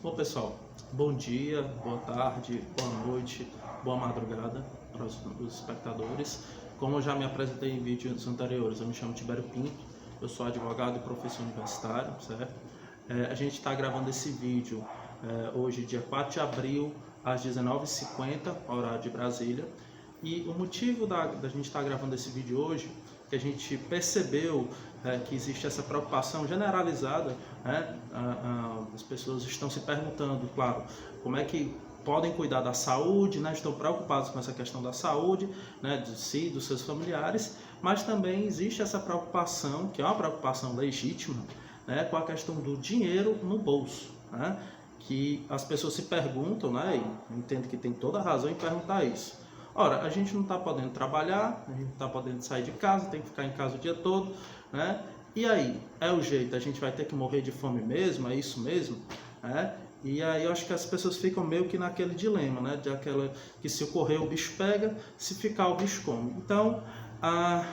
Bom, pessoal, bom dia, boa tarde, boa noite, boa madrugada para os espectadores. Como eu já me apresentei em vídeos anteriores, eu me chamo Tibério Pinto, eu sou advogado e professor universitário, certo? A gente está gravando esse vídeo hoje, dia 4 de abril, às 19h50, horário de Brasília. E o motivo da gente estar gravando esse vídeo hoje, que a gente percebeu que existe essa preocupação generalizada, as pessoas estão se perguntando, claro, como é que podem cuidar da saúde, estão preocupados com essa questão da saúde, de si, dos seus familiares, mas também existe essa preocupação, que é uma preocupação legítima, com a questão do dinheiro no bolso, que as pessoas se perguntam, e entendo que tem toda a razão em perguntar isso. Ora, a gente não está podendo trabalhar, a gente não está podendo sair de casa, tem que ficar em casa o dia todo, E aí, é o jeito, a gente vai ter que morrer de fome mesmo, é isso mesmo, E aí eu acho que as pessoas ficam meio que naquele dilema, de aquela que se ocorrer o bicho pega, se ficar o bicho come. Então,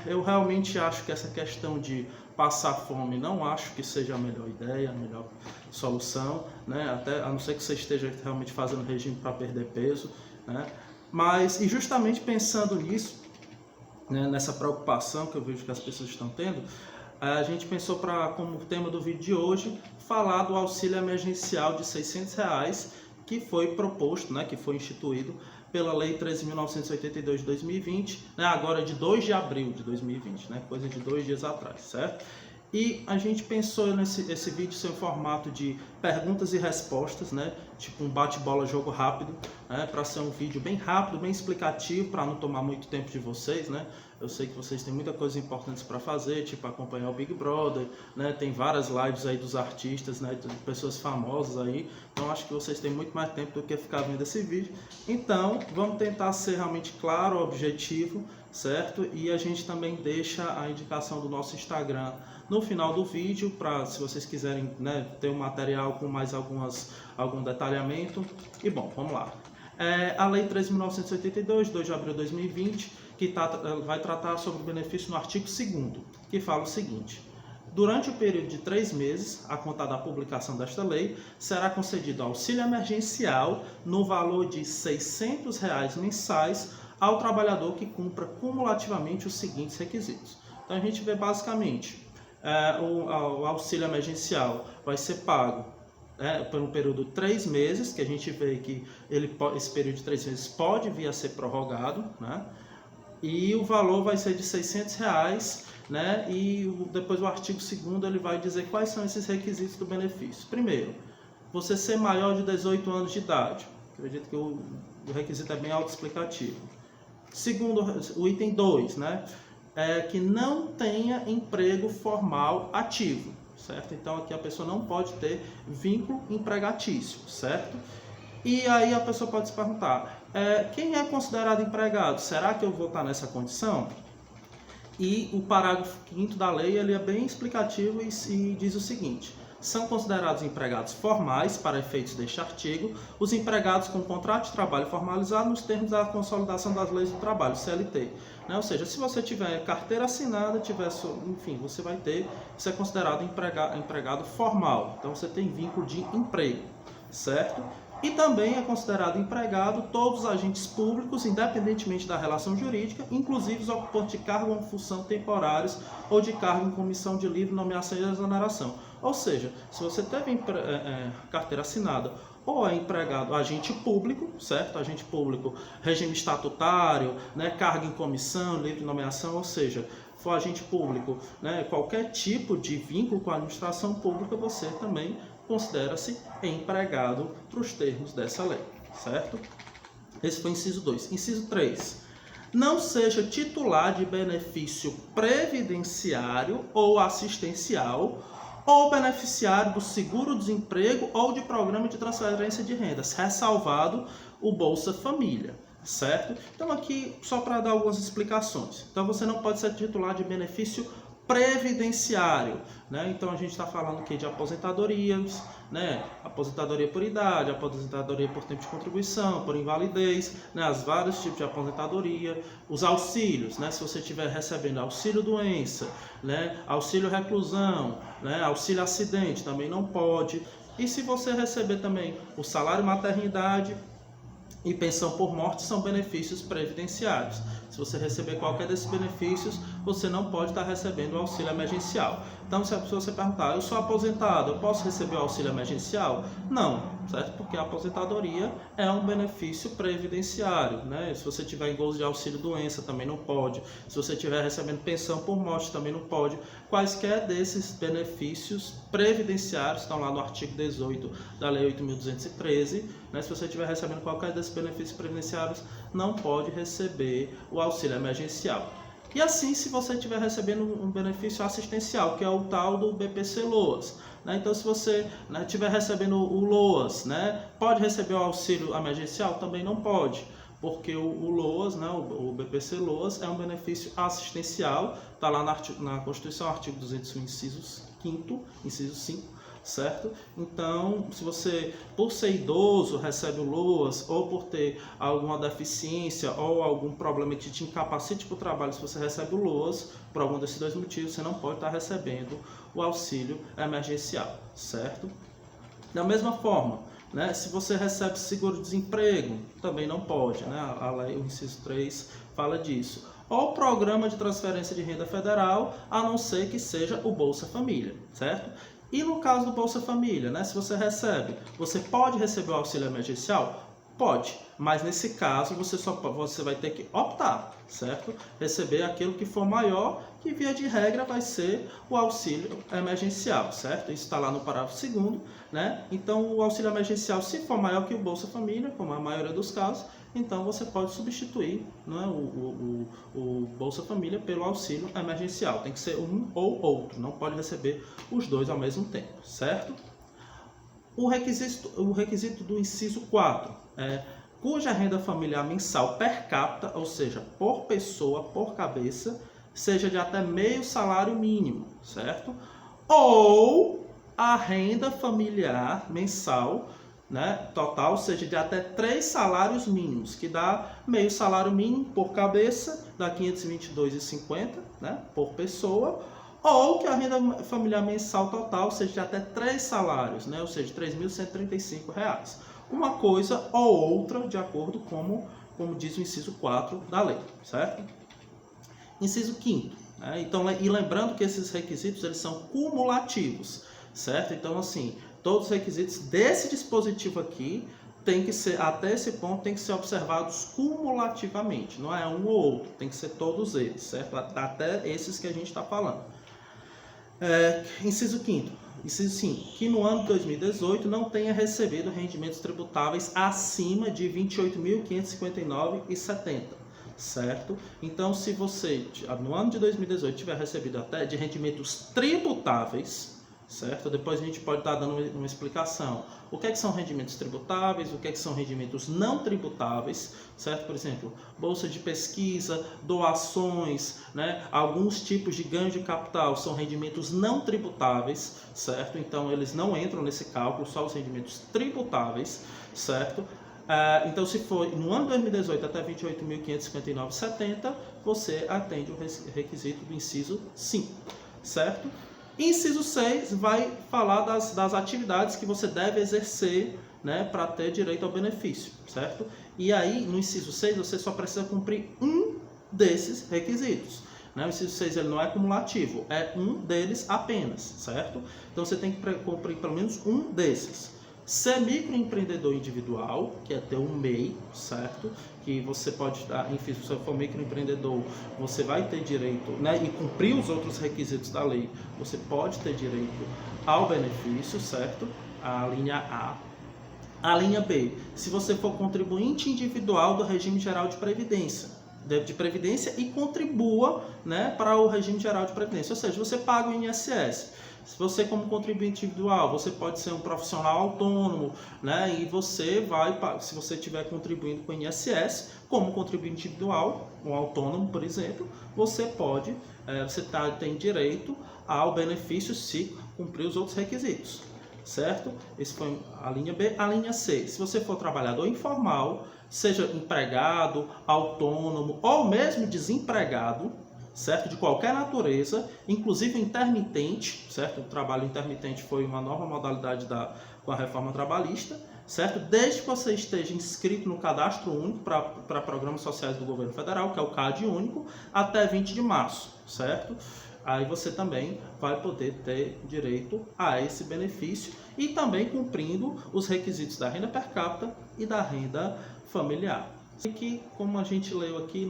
eu realmente acho que essa questão de passar fome não acho que seja a melhor ideia, a melhor solução, Até a não ser que você esteja realmente fazendo regime para perder peso, Mas, e justamente pensando nisso, nessa preocupação que eu vejo que as pessoas estão tendo, a gente pensou como tema do vídeo de hoje, falar do auxílio emergencial de R$600, que foi proposto, que foi instituído pela Lei 13.982 de 2020, agora de 2 de abril de 2020, coisa de 2 dias atrás, certo? E a gente pensou esse vídeo ser um formato de perguntas e respostas, tipo um bate-bola jogo rápido, para ser um vídeo bem rápido, bem explicativo, para não tomar muito tempo de vocês, Eu sei que vocês têm muita coisa importante para fazer, tipo acompanhar o Big Brother, Tem várias lives aí dos artistas, de pessoas famosas aí, então acho que vocês têm muito mais tempo do que ficar vendo esse vídeo. Então, vamos tentar ser realmente claro, objetivo, certo? E a gente também deixa a indicação do nosso Instagram no final do vídeo, para se vocês quiserem ter um material com mais algum detalhamento. E bom, vamos lá. A Lei 13.982, 2 de abril de 2020, que vai tratar sobre o benefício no artigo 2º, que fala o seguinte: durante o período de 3 meses, a contar da publicação desta lei, será concedido auxílio emergencial no valor de R$600 mensais ao trabalhador que cumpra cumulativamente os seguintes requisitos. Então a gente vê basicamente, o auxílio emergencial vai ser pago por um período de 3 meses, que a gente vê que esse período de 3 meses pode vir a ser prorrogado, e o valor vai ser de R$600, e depois o artigo 2º ele vai dizer quais são esses requisitos do benefício. Primeiro, você ser maior de 18 anos de idade. Acredito que o requisito é bem autoexplicativo. Segundo, o item 2, que não tenha emprego formal ativo, certo? Então aqui a pessoa não pode ter vínculo empregatício, certo? E aí a pessoa pode se perguntar, quem é considerado empregado? Será que eu vou estar nessa condição? E o parágrafo 5º da lei ele é bem explicativo e diz o seguinte: são considerados empregados formais, para efeitos deste artigo, os empregados com contrato de trabalho formalizado nos termos da Consolidação das Leis do Trabalho, CLT. Ou seja, se você tiver carteira assinada, enfim, você vai ser considerado empregado formal. Então você tem vínculo de emprego, certo? E também é considerado empregado todos os agentes públicos, independentemente da relação jurídica, inclusive os ocupantes de cargo ou função temporários ou de cargo em comissão de livre nomeação e exoneração. Ou seja, se você teve carteira assinada ou é empregado agente público, certo? Agente público, regime estatutário, cargo em comissão, livre nomeação, ou seja, for agente público, qualquer tipo de vínculo com a administração pública, você também considera-se empregado para os termos dessa lei, certo? Esse foi o inciso 2. Inciso 3. Não seja titular de benefício previdenciário ou assistencial ou beneficiário do seguro-desemprego ou de programa de transferência de rendas, ressalvado o Bolsa Família, certo? Então aqui, só para dar algumas explicações. Então você não pode ser titular de benefício previdenciário, Então a gente está falando aqui de aposentadorias, Aposentadoria por idade, aposentadoria por tempo de contribuição, por invalidez, Os vários tipos de aposentadoria, os auxílios, Se você estiver recebendo auxílio doença, auxílio reclusão, auxílio acidente, também não pode. E se você receber também o salário maternidade e pensão por morte, são benefícios previdenciários. Se você receber qualquer desses benefícios, você não pode estar recebendo o auxílio emergencial. Então, se a pessoa se perguntar, eu sou aposentado, eu posso receber o auxílio emergencial? Não, certo? Porque a aposentadoria é um benefício previdenciário, né? Se você tiver em gozo de auxílio doença, também não pode. Se você estiver recebendo pensão por morte, também não pode. Quaisquer desses benefícios previdenciários estão lá no artigo 18 da Lei 8.213, né? Se você estiver recebendo qualquer desses benefícios previdenciários, não pode receber o auxílio emergencial. E assim, se você estiver recebendo um benefício assistencial, que é o tal do BPC-LOAS, né? Então, se você estiver recebendo o LOAS, né? Pode receber o auxílio emergencial? Também não pode, porque o LOAS, né? o BPC-LOAS, é um benefício assistencial, está lá na Constituição, artigo 201, inciso 5, certo? Então, se você, por ser idoso, recebe o LOAS, ou por ter alguma deficiência ou algum problema que te incapacite para o trabalho, se você recebe o LOAS, por algum desses dois motivos, você não pode estar recebendo o auxílio emergencial, certo? Da mesma forma, né, se você recebe seguro-desemprego, também não pode, né? A lei, o inciso 3, fala disso. Ou programa de transferência de renda federal, a não ser que seja o Bolsa Família, certo? E no caso do Bolsa Família, né, se você recebe, você pode receber o auxílio emergencial? Pode, mas nesse caso você vai ter que optar, certo? Receber aquilo que for maior, que via de regra vai ser o auxílio emergencial, certo? Isso está lá no parágrafo 2º, né? Então o auxílio emergencial, se for maior que o Bolsa Família, como a maioria dos casos, então você pode substituir, né, o Bolsa Família pelo auxílio emergencial. Tem que ser um ou outro, não pode receber os dois ao mesmo tempo, certo? O requisito do inciso 4 é cuja renda familiar mensal per capita, ou seja, por pessoa, por cabeça, seja de até meio salário mínimo, certo? Ou a renda familiar mensal, né, total, seja de até 3 salários mínimos, que dá meio salário mínimo por cabeça, dá R$ 522,50, né, por pessoa, ou que a renda familiar mensal total seja de até 3 salários, né, ou seja, R$ 3.135. Uma coisa ou outra, de acordo como diz o inciso 4 da lei, certo? Inciso 5º, né? Então, e lembrando que esses requisitos eles são cumulativos, certo? Então, assim, todos os requisitos desse dispositivo aqui tem que ser, até esse ponto, tem que ser observados cumulativamente, não é um ou outro, tem que ser todos eles, certo? Até esses que a gente está falando. Inciso 5º, que no ano de 2018 não tenha recebido rendimentos tributáveis acima de R$ 28.559,70, certo? Então, se você, no ano de 2018, tiver recebido até de rendimentos tributáveis, certo? Depois a gente pode estar dando uma explicação. O que é que são rendimentos tributáveis, o que é que são rendimentos não tributáveis, certo? Por exemplo, bolsa de pesquisa, doações, né? Alguns tipos de ganho de capital são rendimentos não tributáveis, certo? Então, eles não entram nesse cálculo, só os rendimentos tributáveis, certo? Então, se for no ano de 2018 até R$ 28.559,70, você atende o requisito do inciso 5, certo? Inciso 6 vai falar das atividades que você deve exercer, né, para ter direito ao benefício, certo? E aí, no inciso 6, você só precisa cumprir um desses requisitos, né? O inciso 6 ele não é cumulativo, é um deles apenas, certo? Então, você tem que cumprir pelo menos um desses. Ser microempreendedor individual, que é ter um MEI, certo? Que você pode, enfim, se você for microempreendedor, você vai ter direito, né? E cumprir os outros requisitos da lei, você pode ter direito ao benefício, certo? A linha A. A linha B, se você for contribuinte individual do regime geral de previdência e contribua, né, para o regime geral de previdência, ou seja, você paga o INSS. Se você, como contribuinte individual, você pode ser um profissional autônomo, né? E você vai, se você estiver contribuindo com o INSS, como contribuinte individual, um autônomo, por exemplo, você pode, tem direito ao benefício se cumprir os outros requisitos, certo? Esse foi a linha B. A linha C, se você for trabalhador informal, seja empregado, autônomo ou mesmo desempregado, certo? De qualquer natureza, inclusive intermitente, certo? O trabalho intermitente foi uma nova modalidade com a reforma trabalhista, certo? Desde que você esteja inscrito no Cadastro Único para programas sociais do governo federal, que é o CAD único, até 20 de março, certo? Aí você também vai poder ter direito a esse benefício e também cumprindo os requisitos da renda per capita e da renda familiar. E que, como a gente leu aqui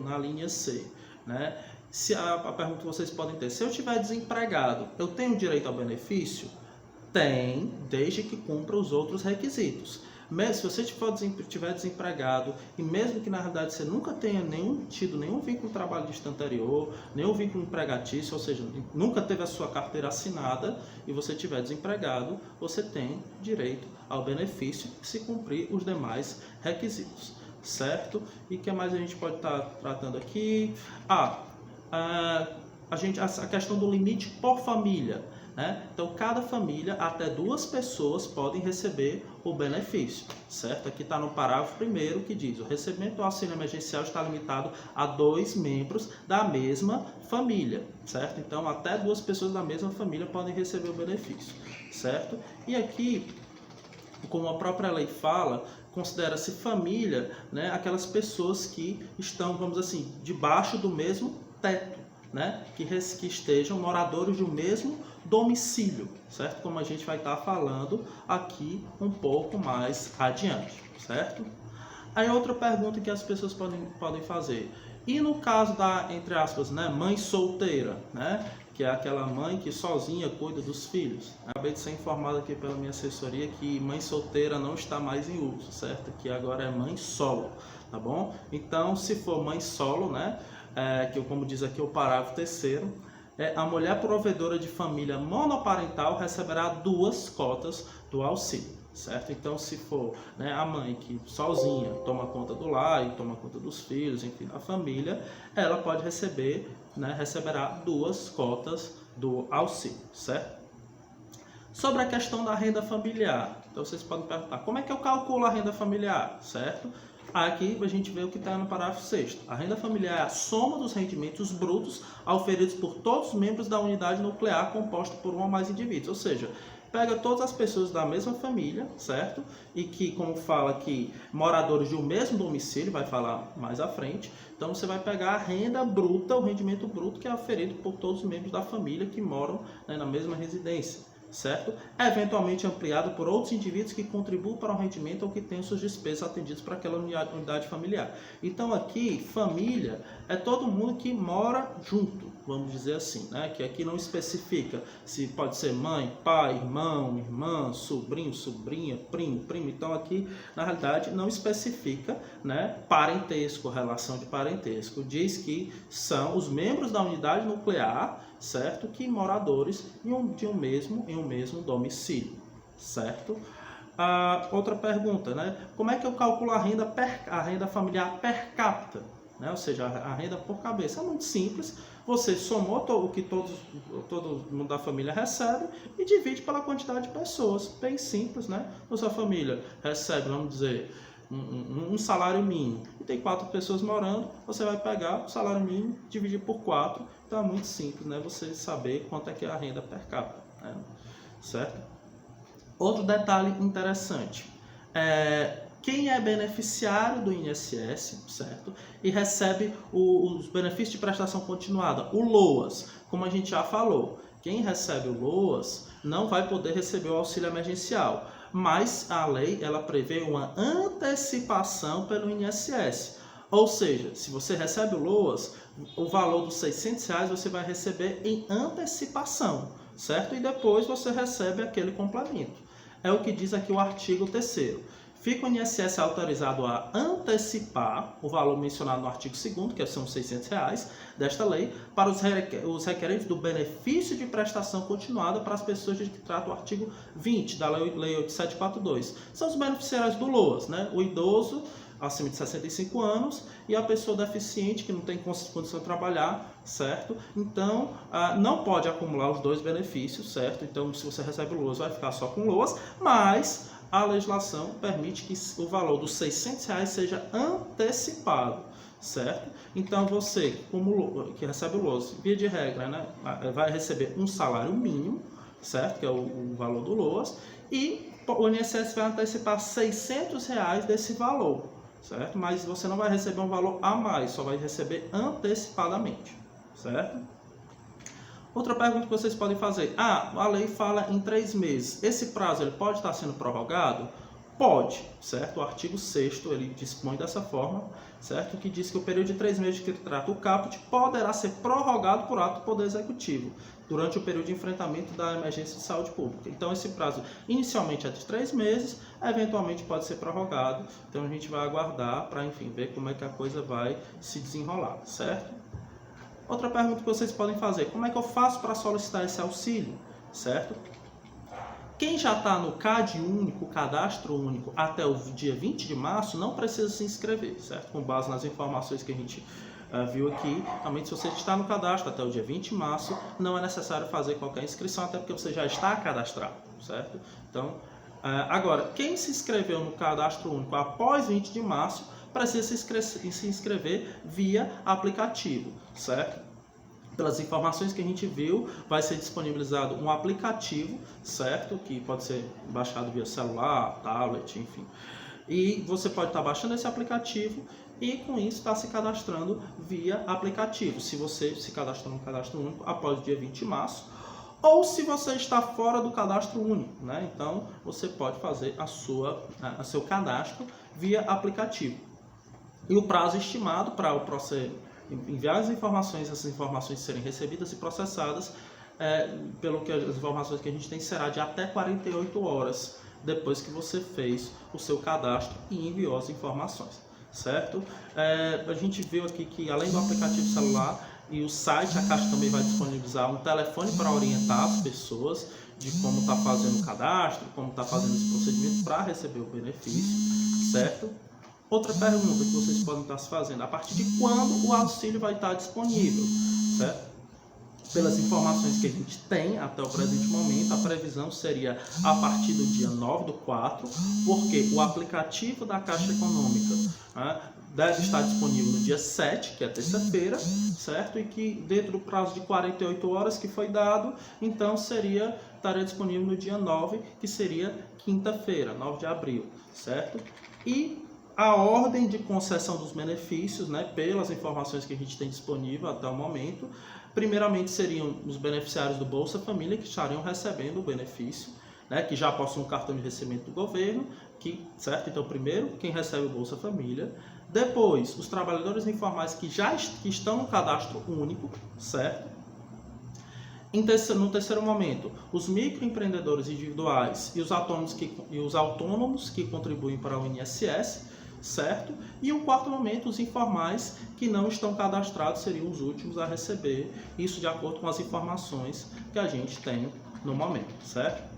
na linha C, né? Se a pergunta que vocês podem ter, se eu estiver desempregado, eu tenho direito ao benefício? Tem, desde que cumpra os outros requisitos. Mesmo se você estiver desempregado e mesmo que na verdade você nunca tenha tido nenhum vínculo trabalhista anterior, nenhum vínculo empregatício, ou seja, nunca teve a sua carteira assinada e você estiver desempregado, você tem direito ao benefício se cumprir os demais requisitos, certo? E o que mais a gente pode estar tratando aqui? A questão do limite por família. Né? Então, cada família, até 2 pessoas podem receber o benefício, certo? Aqui está no parágrafo 1º que diz: o recebimento do auxílio emergencial está limitado a 2 membros da mesma família, certo? Então, até 2 pessoas da mesma família podem receber o benefício, certo? E aqui, como a própria lei fala, considera-se família, né, aquelas pessoas que estão, vamos assim, debaixo do mesmo teto, né, que estejam moradores de um mesmo domicílio, certo? Como a gente vai estar falando aqui um pouco mais adiante, certo? Aí outra pergunta que as pessoas podem fazer: e no caso da, entre aspas, né, mãe solteira, né, que é aquela mãe que sozinha cuida dos filhos? Acabei de ser informado aqui pela minha assessoria que mãe solteira não está mais em uso, certo? Que agora é mãe solo, tá bom? Então, se for mãe solo, né, que como diz aqui o parágrafo 3º, a mulher provedora de família monoparental receberá 2 cotas do auxílio, certo? Então, se for, né, a mãe que sozinha toma conta do lar e toma conta dos filhos, enfim, da família, ela pode receber, né, receberá 2 cotas do auxílio, certo? Sobre a questão da renda familiar, então vocês podem perguntar: como é que eu calculo a renda familiar, certo? Aqui a gente vê o que está no parágrafo 6º. A renda familiar é a soma dos rendimentos brutos auferidos por todos os membros da unidade nuclear composta por 1 ou mais indivíduos. Ou seja, pega todas as pessoas da mesma família, certo? E que, como fala aqui, moradores de um mesmo domicílio, vai falar mais à frente. Então você vai pegar a renda bruta, o rendimento bruto que é auferido por todos os membros da família que moram, né, na mesma residência, certo? É eventualmente ampliado por outros indivíduos que contribuem para o rendimento ou que tenham suas despesas atendidas para aquela unidade familiar. Então aqui, família é todo mundo que mora junto, vamos dizer assim, né? Que aqui não especifica se pode ser mãe, pai, irmão, irmã, sobrinho, sobrinha, primo, primo. Então aqui, na realidade, não especifica, né, parentesco, relação de parentesco. Diz que são os membros da unidade nuclear, certo? Que moradores em um mesmo domicílio, certo? Outra pergunta, né? Como é que eu calculo a renda familiar per capita, né? Ou seja, a renda por cabeça? É muito simples. Você somou o que todo mundo da família recebe e divide pela quantidade de pessoas. Bem simples, né? A sua família recebe, vamos dizer, um salário mínimo e tem 4 pessoas morando, você vai pegar o salário mínimo, dividir por 4, então é muito simples, né? Você saber quanto é que é a renda per capita, né? Certo? Outro detalhe interessante, quem é beneficiário do INSS, certo? E recebe os benefícios de prestação continuada, o LOAS, como a gente já falou, quem recebe o LOAS não vai poder receber o auxílio emergencial, mas a lei ela prevê uma antecipação pelo INSS. Ou seja, se você recebe o LOAS, o valor dos R$600 você vai receber em antecipação, certo? E depois você recebe aquele complemento. É o que diz aqui o artigo 3º. Fica o INSS autorizado a antecipar o valor mencionado no artigo 2º, que são R$600 desta lei, para os requerentes do benefício de prestação continuada para as pessoas de que trata o artigo 20 da Lei 8742. São os beneficiários do LOAS, né? O idoso acima de 65 anos e a pessoa deficiente que não tem condição de trabalhar, certo? Então, não pode acumular os 2 benefícios, certo? Então, se você recebe o LOAS, vai ficar só com o LOAS, mas a legislação permite que o valor dos R$600 seja antecipado, certo? Então você, que recebe o LOAS, via de regra, né, vai receber um salário mínimo, certo? Que é o valor do LOAS, e o INSS vai antecipar R$ 600 desse valor, certo? Mas você não vai receber um valor a mais, só vai receber antecipadamente, certo? Outra pergunta que vocês podem fazer: a lei fala em 3 meses. Esse prazo ele pode estar sendo prorrogado? Pode, certo? O artigo 6º ele dispõe dessa forma, certo? Que diz que o período de 3 meses que trata o caput poderá ser prorrogado por ato do Poder Executivo durante o período de enfrentamento da emergência de saúde pública. Então, esse prazo inicialmente é de 3 meses, eventualmente pode ser prorrogado. Então, a gente vai aguardar para, enfim, ver como é que a coisa vai se desenrolar, certo? Outra pergunta que vocês podem fazer: como é que eu faço para solicitar esse auxílio, certo? Quem já está no CAD único, cadastro único, até o dia 20 de março, não precisa se inscrever, certo? Com base nas informações que a gente viu aqui, realmente se você está no cadastro até o dia 20 de março, não é necessário fazer qualquer inscrição, até porque você já está cadastrado, certo? Então, agora, quem se inscreveu no cadastro único após 20 de março, precisa se inscrever via aplicativo, certo? Pelas informações que a gente viu, vai ser disponibilizado um aplicativo, certo? Que pode ser baixado via celular, tablet, enfim. E você pode estar baixando esse aplicativo e com isso está se cadastrando via aplicativo, se você se cadastrou no cadastro único após o dia 20 de março, ou se você está fora do cadastro único, né? Então você pode fazer o seu cadastro via aplicativo. E o prazo estimado para o processo enviar essas informações serem recebidas e processadas, as informações que a gente tem, será de até 48 horas depois que você fez o seu cadastro e enviou as informações, certo? A gente viu aqui que além do aplicativo celular e o site, a Caixa também vai disponibilizar um telefone para orientar as pessoas de como está fazendo o cadastro, como está fazendo esse procedimento para receber o benefício, certo? Outra pergunta que vocês podem estar se fazendo: a partir de quando o auxílio vai estar disponível, certo? Pelas informações que a gente tem até o presente momento, a previsão seria a partir do dia 9/4, porque o aplicativo da Caixa Econômica, né, deve estar disponível no dia 7, que é terça-feira, certo? E que dentro do prazo de 48 horas que foi dado, então estaria disponível no dia 9, que seria quinta-feira, 9 de abril, certo? E a ordem de concessão dos benefícios, né, pelas informações que a gente tem disponível até o momento, primeiramente seriam os beneficiários do Bolsa Família que estariam recebendo o benefício, né, que já possuem um cartão de recebimento do governo, certo? Então, primeiro, quem recebe o Bolsa Família, depois, os trabalhadores informais que estão no cadastro único, certo? No terceiro momento, os microempreendedores individuais e os autônomos que contribuem para o INSS, certo? E o quarto momento, os informais que não estão cadastrados seriam os últimos a receber, isso de acordo com as informações que a gente tem no momento, certo?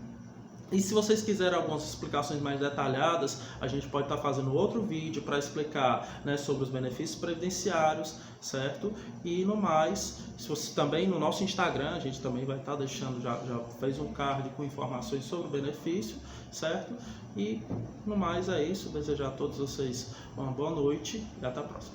E se vocês quiserem algumas explicações mais detalhadas, a gente pode estar fazendo outro vídeo para explicar, né, sobre os benefícios previdenciários, certo? E no mais, se você também no nosso Instagram, a gente também vai estar deixando, já fez um card com informações sobre o benefício, certo? E no mais é isso, desejar a todos vocês uma boa noite e até a próxima.